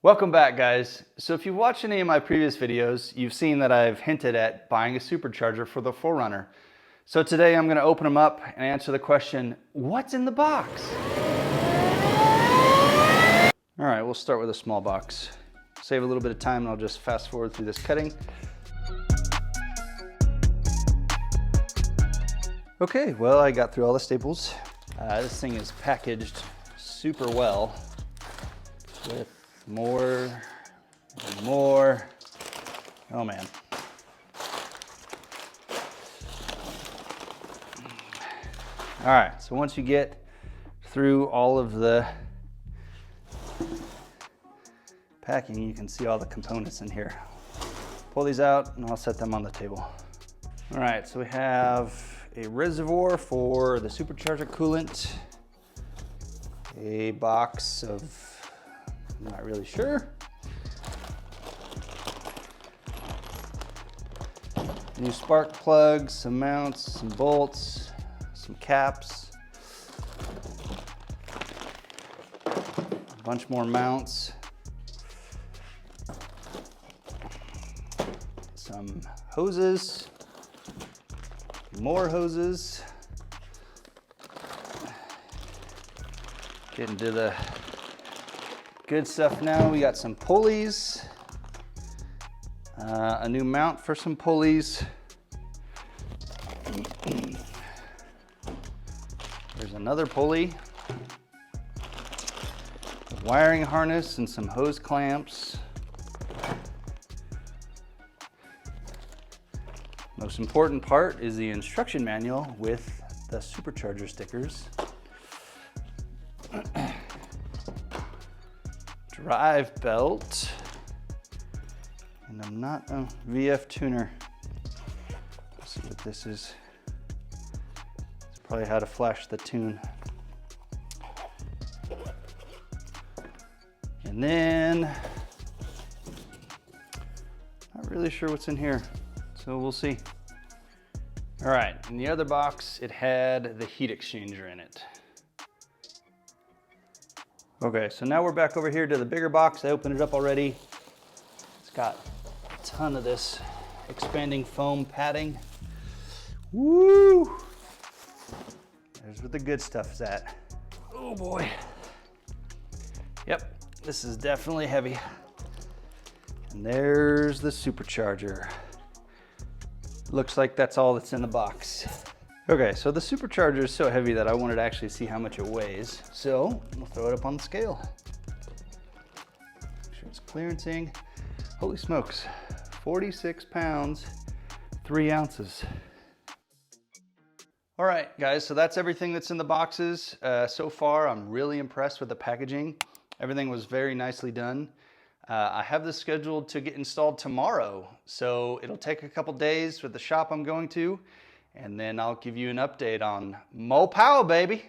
Welcome back, guys. So if you've watched any of my previous videos, you've seen that I've hinted at buying a supercharger for the 4Runner. So today I'm going to open them up and answer the question, what's in the box? All right, we'll start with a small box. Save a little bit of time and I'll just fast forward through this cutting. Okay, well, I got through all the staples. This thing is packaged super well with more and more. Oh man. All right, so once you get through all of the packing, you can see all the components in here. Pull these out and I'll set them on the table. All right, so we have a reservoir for the supercharger coolant, a box of, I'm not really sure, new spark plugs, some mounts, some bolts, some caps, a bunch more mounts, some hoses, more hoses. Getting to the good stuff now. We got some pulleys, a new mount for some pulleys. There's another pulley, a wiring harness and some hose clamps. Most important part is the instruction manual with the supercharger stickers. Drive belt, and I'm not a VF tuner. Let's see what this is. It's probably how to flash the tune. And then, not really sure what's in here, so we'll see. All right, in the other box, it had the heat exchanger in it. Okay, so now we're back over here to the bigger box. I opened it up already. It's got a ton of this expanding foam padding. Woo! There's where the good stuff is at. Oh boy. Yep, this is definitely heavy. And there's the supercharger. Looks like that's all that's in the box. Okay, so the supercharger is so heavy that I wanted to actually see how much it weighs. So we'll throw it up on the scale. Make sure it's clearancing. Holy smokes, 46 pounds, 3 ounces. All right, guys, so that's everything that's in the boxes. So far, I'm really impressed with the packaging. Everything was very nicely done. I have this scheduled to get installed tomorrow, so it'll take a couple days with the shop I'm going to, and then I'll give you an update on more power, baby.